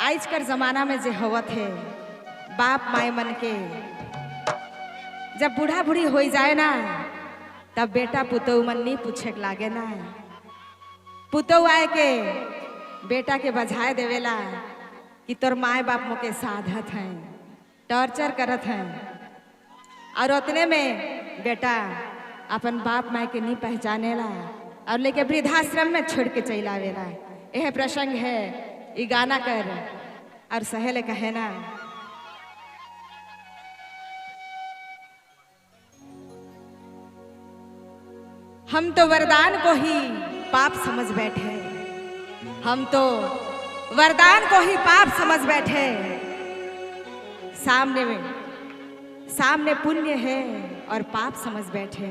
आज कर जमाना में जे होवत है बाप माए मन के जब बूढ़ा बूढ़ी हो जाए ना तब बेटा पुतौ मन नहीं पूछे लागे ना। पुतौ आए के बेटा के बजाए देवेला कि तोर माए बाप मोके साधत हैं, टॉर्चर करत हैं, और उतने में बेटा अपन बाप माए के नहीं पहचानेला और लेके वृद्धाश्रम में छोड़ के चला आवेला। यह प्रसंग है, ये गाना कर और सहेले कहे ना, हम तो वरदान को ही पाप समझ बैठे, हम तो वरदान को ही पाप समझ बैठे। सामने पुण्य है और पाप समझ बैठे।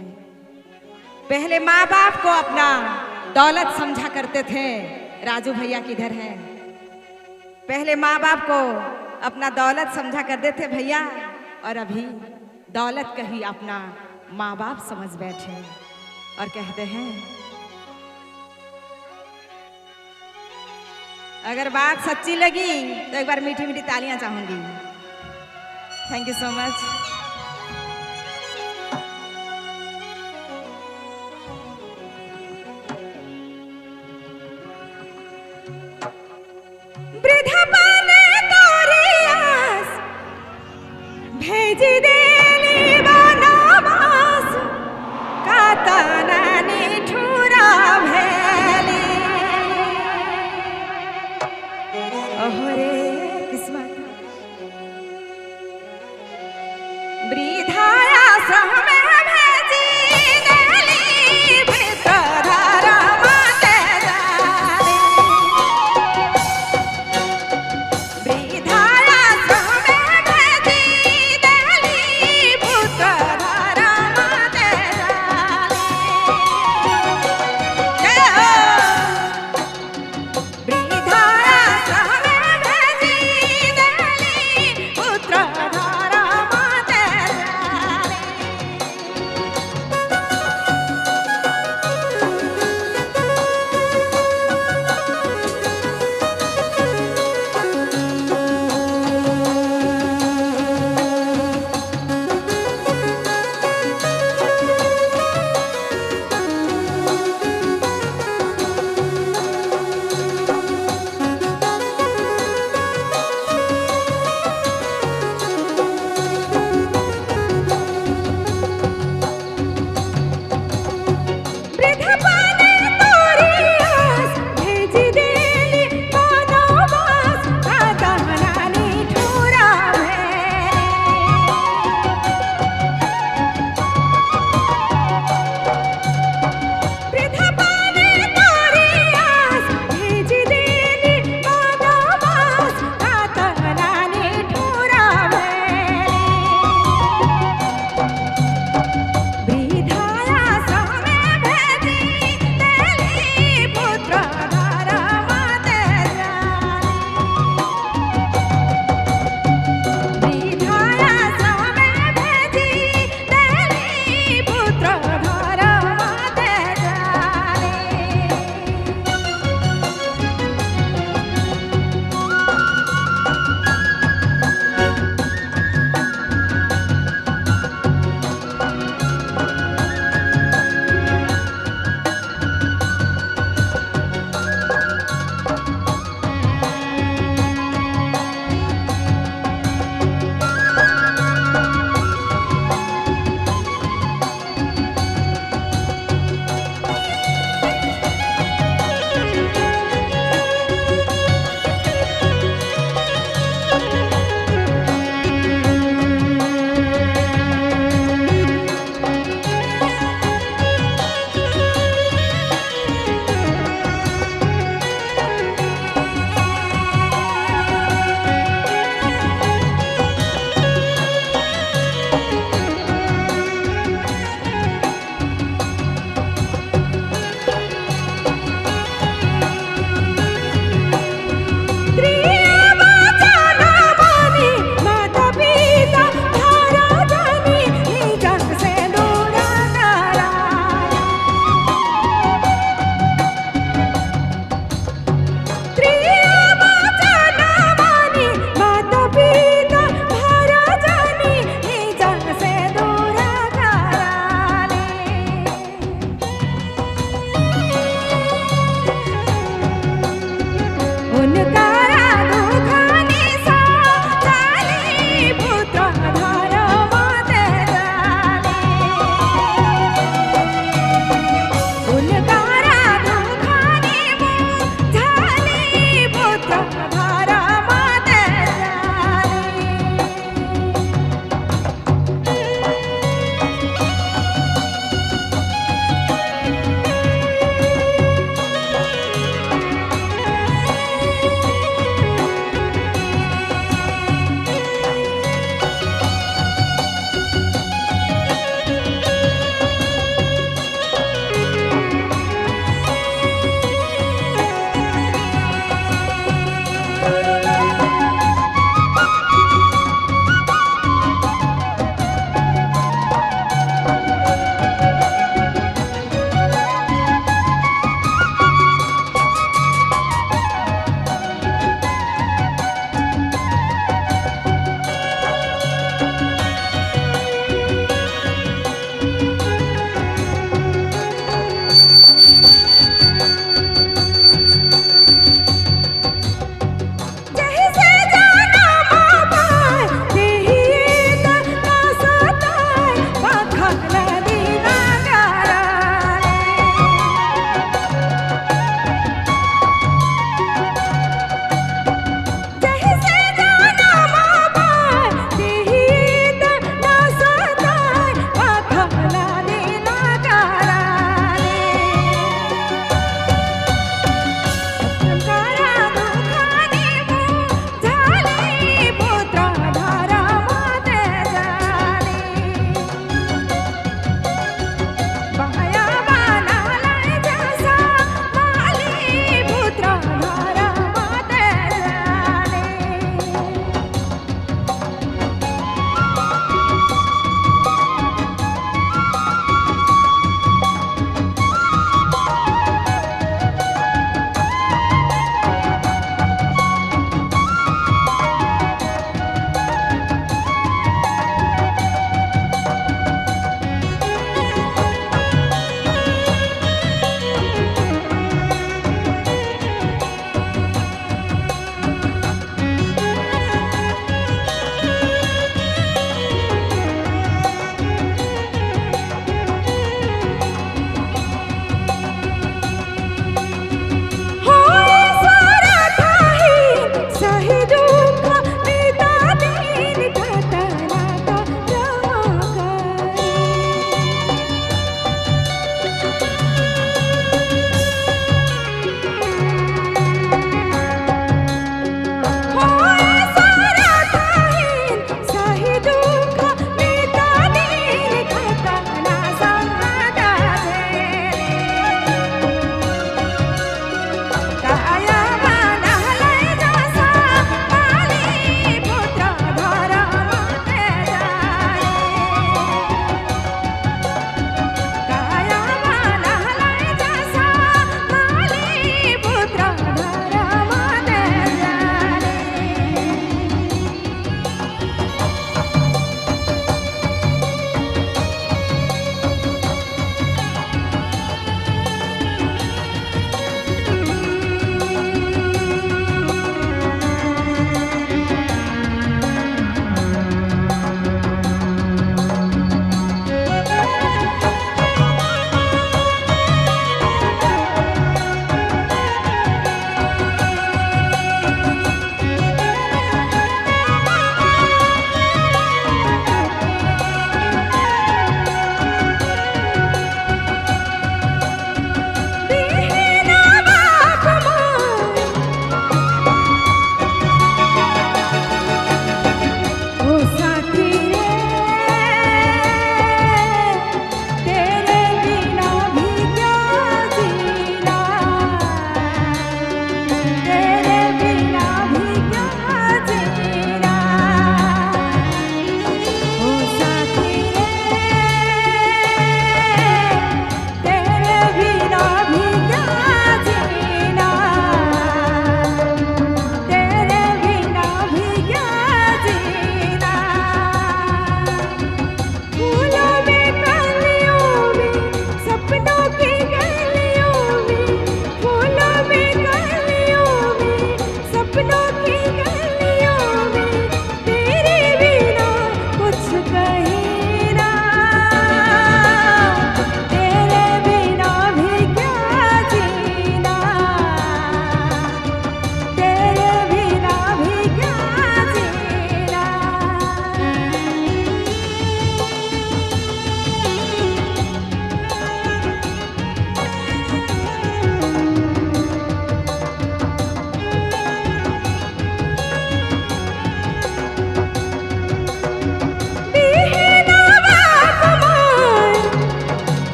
पहले माँ बाप को अपना दौलत समझा करते थे। राजू भैया किधर हैं? पहले माँ बाप को अपना दौलत समझा करते थे भैया, और अभी दौलत का ही अपना माँ बाप समझ बैठे और कहते हैं अगर बात सच्ची लगी तो एक बार मीठी मीठी तालियां चाहूंगी। Thank you so much. भेजी देली बनवास कातना निठुरा भेली। ओहरे किस्मत वृद्धाश्रम में भेजी देली वृद्धधर्म तेजाली।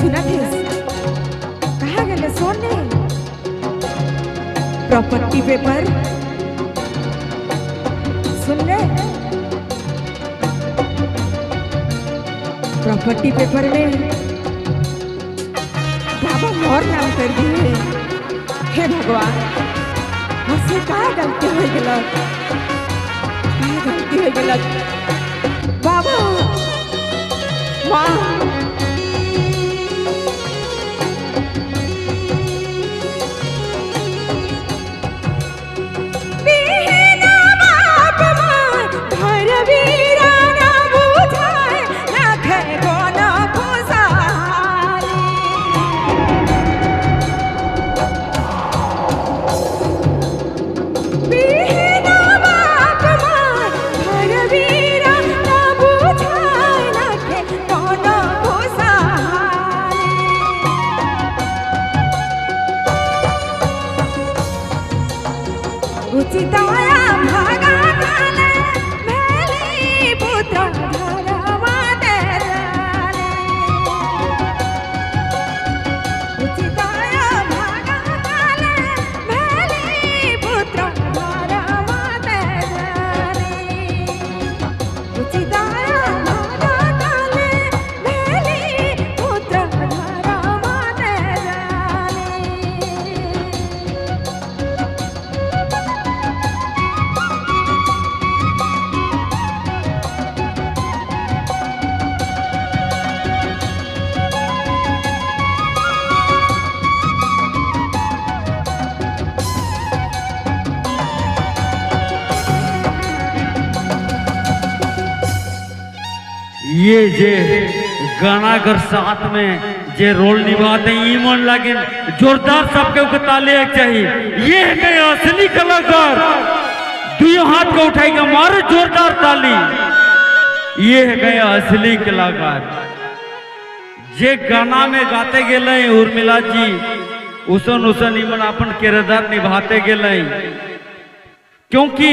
सुना थे कहा गए सोने प्रॉपर्टी पेपर सुन ले प्रॉपर्टी पेपर में बाबा और नाम कर दिए। हे भगवान मुझसे कहा गलती हो गलत कहा गलती हो गलत बाबा माँ उचिताया भागा काले मेली पुत्र धरवा तेराले उचिताया भागा काले मेली पुत्र धरवा तेराले उचिताया भागा काले मेली पुत्र धरवा तेराले। ये जे गाना कर साथ में जे रोल निभाते हैं मन लगे जोरदार सबके ऊपर ताली एक चाहिए। ये है असली कलाकार दोनों हाथ को उठाएगा मारो जोरदार ताली। ये है असली कलाकार जे गाना में गाते गेले उर्मिला जी उसन उसन इमन अपन किरदार निभाते गेले क्योंकि